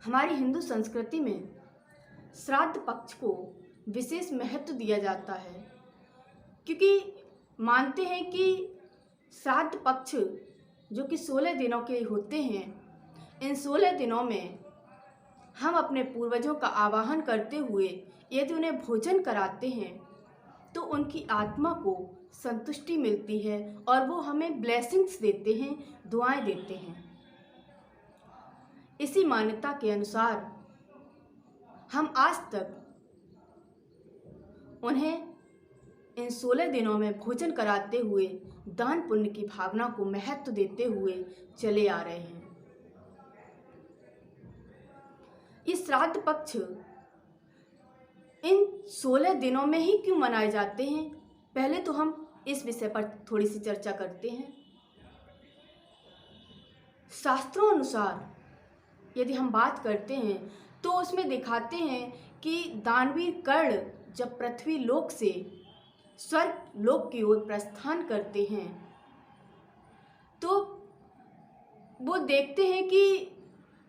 हमारी हिंदू संस्कृति में श्राद्ध पक्ष को विशेष महत्व दिया जाता है, क्योंकि मानते हैं कि श्राद्ध पक्ष जो कि 16 दिनों के होते हैं, इन 16 दिनों में हम अपने पूर्वजों का आवाहन करते हुए यदि उन्हें भोजन कराते हैं तो उनकी आत्मा को संतुष्टि मिलती है और वो हमें ब्लेसिंग्स देते हैं, दुआएं देते हैं। इसी मान्यता के अनुसार हम आज तक उन्हें इन 16 दिनों में भोजन कराते हुए दान पुण्य की भावना को महत्व देते हुए चले आ रहे हैं। ये श्राद्ध पक्ष इन 16 दिनों में ही क्यों मनाए जाते हैं, पहले तो हम इस विषय पर थोड़ी सी चर्चा करते हैं। शास्त्रों अनुसार यदि हम बात करते हैं तो उसमें दिखाते हैं कि दानवीर कर्ण जब पृथ्वी लोक से स्वर्ग लोक की ओर प्रस्थान करते हैं तो वो देखते हैं कि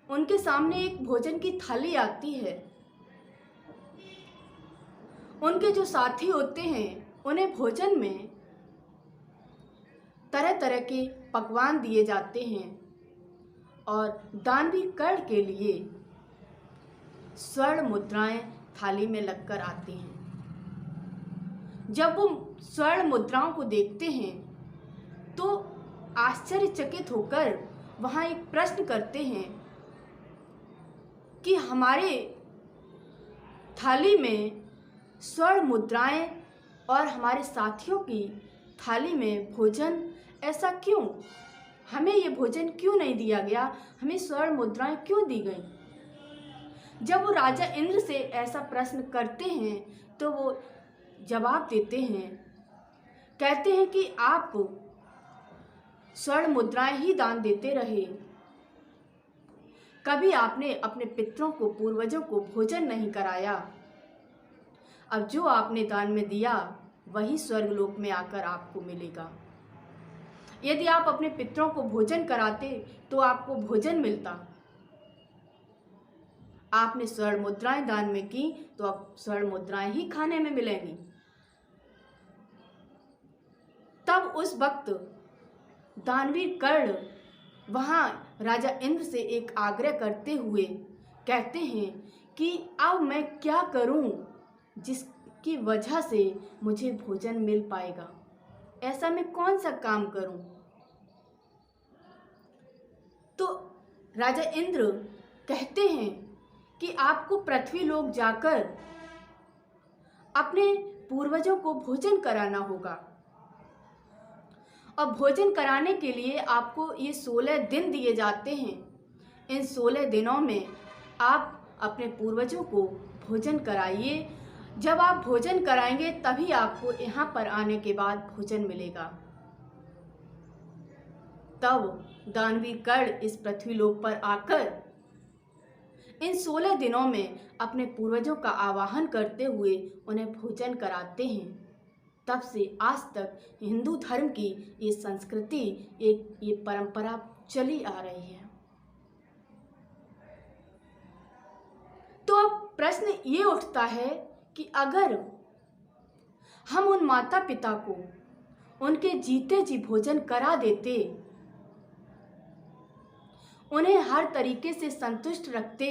उनके सामने एक भोजन की थाली आती है। उनके जो साथी होते हैं उन्हें भोजन में तरह तरह के पकवान दिए जाते हैं और दानवीर कर्ण के लिए स्वर्ण मुद्राएं थाली में लगकर आती हैं। जब वो स्वर्ण मुद्राओं को देखते हैं तो आश्चर्यचकित होकर वहाँ एक प्रश्न करते हैं कि हमारे थाली में स्वर्ण मुद्राएं और हमारे साथियों की थाली में भोजन ऐसा क्यों? हमें ये भोजन क्यों नहीं दिया गया? हमें स्वर्ण मुद्राएं क्यों दी गई? जब वो राजा इंद्र से ऐसा प्रश्न करते हैं तो वो जवाब देते हैं, कहते हैं कि आप स्वर्ण मुद्राएं ही दान देते रहे, कभी आपने अपने पितरों को, पूर्वजों को भोजन नहीं कराया। अब जो आपने दान में दिया वही स्वर्गलोक में आकर आपको मिलेगा। यदि आप अपने पितरों को भोजन कराते तो आपको भोजन मिलता। आपने स्वर्ण मुद्राएं दान में की तो अब स्वर्ण मुद्राएं ही खाने में मिलेंगी। तब उस वक्त दानवीर कर्ण वहां राजा इंद्र से एक आग्रह करते हुए कहते हैं कि अब मैं क्या करूं जिसकी वजह से मुझे भोजन मिल पाएगा? ऐसा मैं कौन सा काम करूं? तो राजा इंद्र कहते हैं कि आपको पृथ्वी लोक जाकर अपने पूर्वजों को भोजन कराना होगा और भोजन कराने के लिए आपको ये 16 दिन दिए जाते हैं। इन 16 दिनों में आप अपने पूर्वजों को भोजन कराइए। जब आप भोजन कराएंगे तभी आपको यहाँ पर आने के बाद भोजन मिलेगा। तब दानवीर कर्ण इस पृथ्वी लोक पर आकर इन 16 दिनों में अपने पूर्वजों का आवाहन करते हुए उन्हें भोजन कराते हैं। तब से आज तक हिंदू धर्म की ये संस्कृति, ये परंपरा चली आ रही है। तो अब प्रश्न ये उठता है कि अगर हम उन माता पिता को उनके जीते जी भोजन करा देते, उन्हें हर तरीके से संतुष्ट रखते,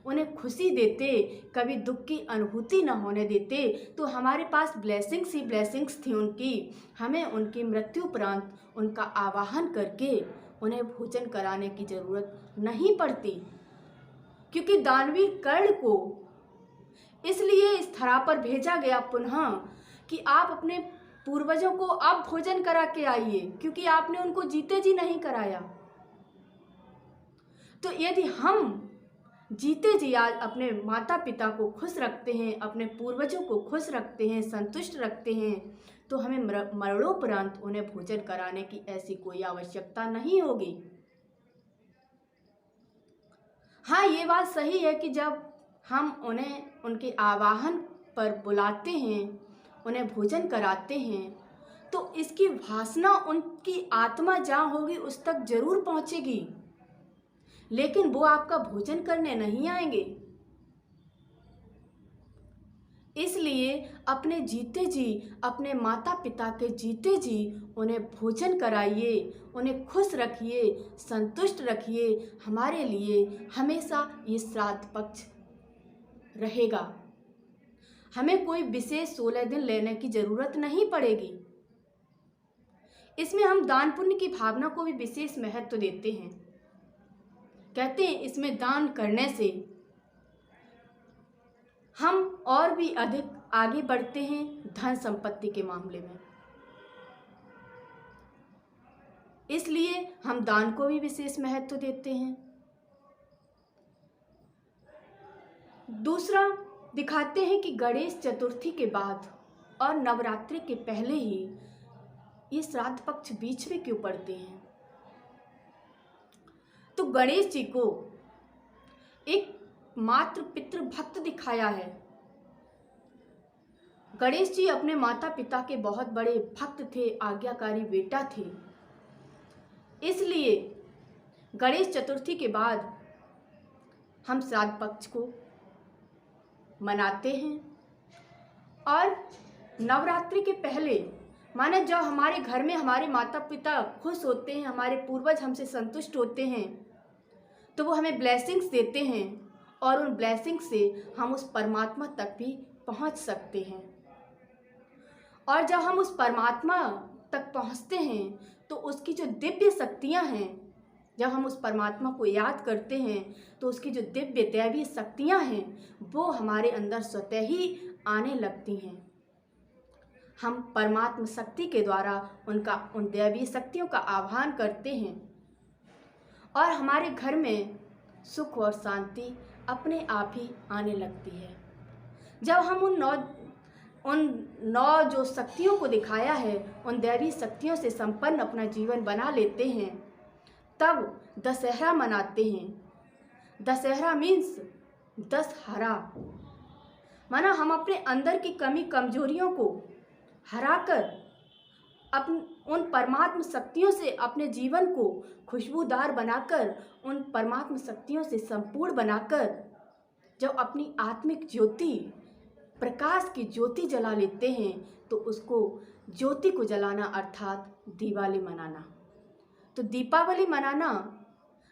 उन्हें खुशी देते, कभी दुख की अनुभूति न होने देते, तो हमारे पास ब्लेसिंग्स ही ब्लेसिंग्स थी उनकी। हमें उनकी मृत्यु उपरांत उनका आवाहन करके उन्हें भोजन कराने की ज़रूरत नहीं पड़ती। क्योंकि दानवीर कर्ण को इसलिए इस धरा पर भेजा गया पुनः कि आप अपने पूर्वजों को अब भोजन करा के आइए, क्योंकि आपने उनको जीते जी नहीं कराया। तो यदि हम जीते जी आज अपने माता पिता को खुश रखते हैं, अपने पूर्वजों को खुश रखते हैं, संतुष्ट रखते हैं, तो हमें मरणोपरांत उन्हें भोजन कराने की ऐसी कोई आवश्यकता नहीं होगी। हाँ, ये बात सही है कि जब हम उन्हें उनके आवाहन पर बुलाते हैं, उन्हें भोजन कराते हैं, तो इसकी वासना उनकी आत्मा जहाँ होगी उस तक जरूर पहुँचेगी। लेकिन वो आपका भोजन करने नहीं आएंगे। इसलिए अपने जीते जी, अपने माता पिता के जीते जी उन्हें भोजन कराइए, उन्हें खुश रखिए, संतुष्ट रखिए। हमारे लिए हमेशा ये श्राद्ध पक्ष रहेगा। हमें कोई विशेष 16 दिन लेने की ज़रूरत नहीं पड़ेगी। इसमें हम दान पुण्य की भावना को भी विशेष महत्व देते हैं। कहते हैं इसमें दान करने से हम और भी अधिक आगे बढ़ते हैं धन संपत्ति के मामले में। इसलिए हम दान को भी विशेष महत्व देते हैं। दूसरा दिखाते हैं कि गणेश चतुर्थी के बाद और नवरात्रि के पहले ही ये श्राद्ध पक्ष बीच में क्यों पड़ते हैं। तो गणेश जी को एक मात्र पितृ भक्त दिखाया है। गणेश जी अपने माता पिता के बहुत बड़े भक्त थे, आज्ञाकारी बेटा थे। इसलिए गणेश चतुर्थी के बाद हम श्राद्ध पक्ष को मनाते हैं। और नवरात्रि के पहले माने जब हमारे घर में हमारे माता पिता खुश होते हैं, हमारे पूर्वज हमसे संतुष्ट होते हैं, तो वो हमें ब्लेसिंग्स देते हैं और उन ब्लेसिंग्स से हम उस परमात्मा तक भी पहुंच सकते हैं। और जब हम उस परमात्मा तक पहुंचते हैं तो उसकी जो दिव्य शक्तियां हैं, जब हम उस परमात्मा को याद करते हैं तो उसकी जो दिव्य दैवीय शक्तियां हैं वो हमारे अंदर स्वतः ही आने लगती हैं। हम परमात्मा शक्ति के द्वारा उन दैवीय शक्तियों का आह्वान करते हैं और हमारे घर में सुख और शांति अपने आप ही आने लगती है। जब हम उन नौ जो शक्तियों को दिखाया है, उन दैवी शक्तियों से संपन्न अपना जीवन बना लेते हैं, तब दशहरा मनाते हैं। दशहरा मीन्स दशहरा, माना हम अपने अंदर की कमी कमजोरियों को हराकर उन परमात्म शक्तियों से अपने जीवन को खुशबूदार बनाकर, उन परमात्म शक्तियों से संपूर्ण बनाकर जब अपनी आत्मिक ज्योति, प्रकाश की ज्योति जला लेते हैं तो उसको ज्योति को जलाना अर्थात दिवाली मनाना। तो दीपावली मनाना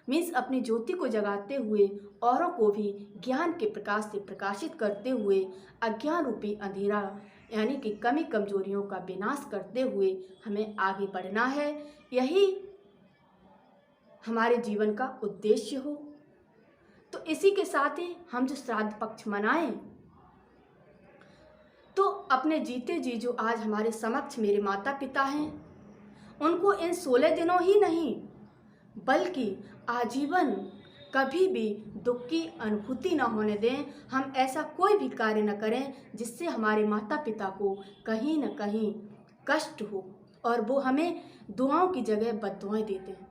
मीन्स अपनी ज्योति को जगाते हुए औरों को भी ज्ञान के प्रकाश से प्रकाशित करते हुए अज्ञान रूपी अंधेरा यानी कि कमी कमजोरियों का विनाश करते हुए हमें आगे बढ़ना है। यही हमारे जीवन का उद्देश्य हो। तो इसी के साथ ही हम जो श्राद्ध पक्ष मनाएं, तो अपने जीते जी जो आज हमारे समक्ष मेरे माता पिता हैं, उनको इन 16 दिनों ही नहीं बल्कि आजीवन कभी भी दुख की अनुभूति न होने दें। हम ऐसा कोई भी कार्य न करें जिससे हमारे माता पिता को कहीं न कहीं कष्ट हो और वो हमें दुआओं की जगह बद्दुआएं देते हैं।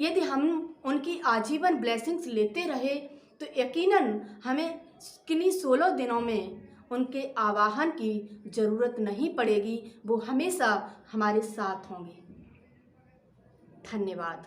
यदि हम उनकी आजीवन ब्लेसिंग्स लेते रहे तो यकीनन हमें किन्हीं 16 दिनों में उनके आवाहन की ज़रूरत नहीं पड़ेगी। वो हमेशा हमारे साथ होंगे। धन्यवाद।